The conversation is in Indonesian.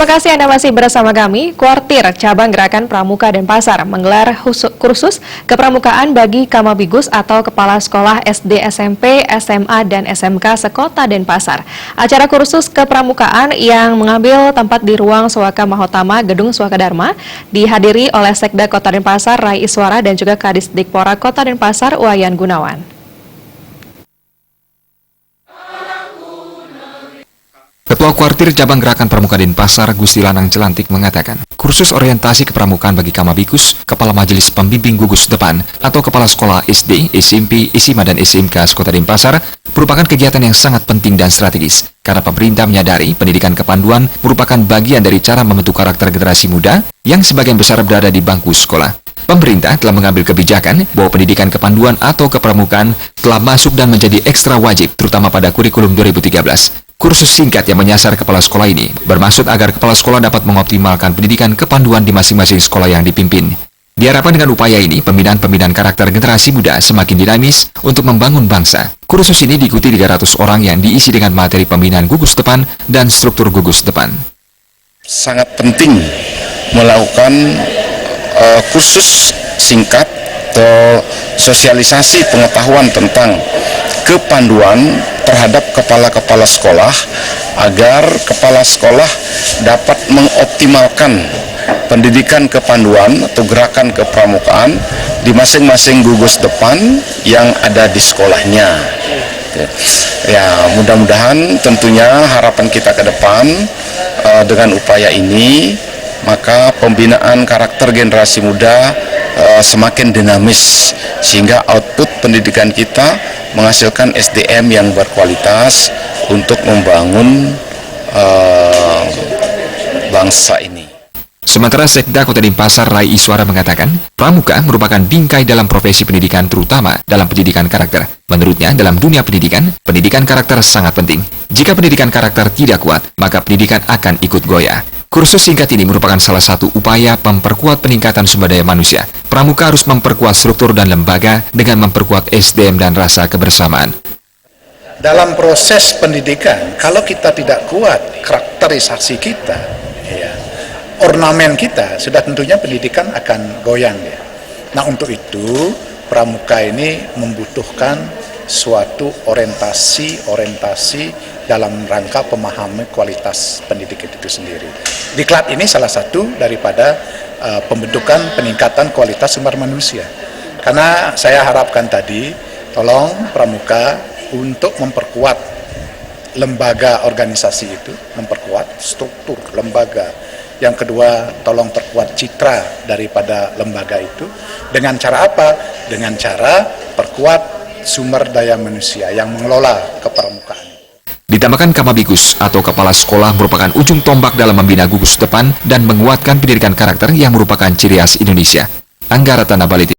Terima kasih Anda masih bersama kami. Kuartir Cabang Gerakan Pramuka Denpasar menggelar kursus kepramukaan bagi Kamabigus atau Kepala Sekolah SD, SMP, SMA, dan SMK sekota Denpasar. Acara kursus kepramukaan yang mengambil tempat di ruang Swaka Mahotama, Gedung Swaka Dharma, dihadiri oleh Sekda Kota Denpasar, Rai Iswara, dan juga Kadisdikpora Kota Denpasar, Wayan Gunawan. Ketua Kuartir Cabang Gerakan Pramuka Denpasar, Gusti Lanang Jelantik mengatakan, kursus orientasi kepramukaan bagi Kamabigus, Kepala Majelis Pembimbing Gugus Depan, atau Kepala Sekolah SD, SMP, SMA, dan SMK Sekota Denpasar merupakan kegiatan yang sangat penting dan strategis, karena pemerintah menyadari pendidikan kepanduan merupakan bagian dari cara membentuk karakter generasi muda yang sebagian besar berada di bangku sekolah. Pemerintah telah mengambil kebijakan bahwa pendidikan kepanduan atau kepramukaan telah masuk dan menjadi ekstra wajib, terutama pada kurikulum 2013. Kursus singkat yang menyasar kepala sekolah ini bermaksud agar kepala sekolah dapat mengoptimalkan pendidikan kepanduan di masing-masing sekolah yang dipimpin. Diharapkan dengan upaya ini, pembinaan karakter generasi muda semakin dinamis untuk membangun bangsa. Kursus ini diikuti 300 orang yang diisi dengan materi pembinaan gugus depan dan struktur gugus depan. Sangat penting melakukan kursus singkat atau sosialisasi pengetahuan tentang kepanduan terhadap kepala-kepala sekolah agar kepala sekolah dapat mengoptimalkan pendidikan kepanduan atau gerakan kepramukaan di masing-masing gugus depan yang ada di sekolahnya. Ya, mudah-mudahan tentunya harapan kita ke depan dengan upaya ini maka pembinaan karakter generasi muda semakin dinamis sehingga output pendidikan kita menghasilkan SDM yang berkualitas untuk membangun bangsa ini. Sementara Sekda Kota Denpasar, Rai Iswara, mengatakan, pramuka merupakan bingkai dalam profesi pendidikan, terutama dalam pendidikan karakter. Menurutnya, dalam dunia pendidikan karakter sangat penting. Jika pendidikan karakter tidak kuat, maka pendidikan akan ikut goyah. Kursus singkat ini merupakan salah satu upaya memperkuat peningkatan sumber daya manusia. Pramuka harus memperkuat struktur dan lembaga dengan memperkuat SDM dan rasa kebersamaan. Dalam proses pendidikan, kalau kita tidak kuat karakterisasi kita, ornamen kita, sudah tentunya pendidikan akan goyang. Nah, untuk itu pramuka ini membutuhkan suatu orientasi dalam rangka pemahami kualitas pendidikan itu sendiri. Diklat ini salah satu daripada pembentukan peningkatan kualitas sumber manusia. Karena saya harapkan tadi, tolong pramuka untuk memperkuat lembaga organisasi itu, memperkuat struktur lembaga. Yang kedua, tolong perkuat citra daripada lembaga itu. Dengan cara apa? Dengan cara perkuat sumber daya manusia yang mengelola kepramukaan. Ditambahkan, Kamabigus atau kepala sekolah merupakan ujung tombak dalam membina gugus depan dan menguatkan pendidikan karakter yang merupakan ciri khas Indonesia. Anggara Tanah Bali.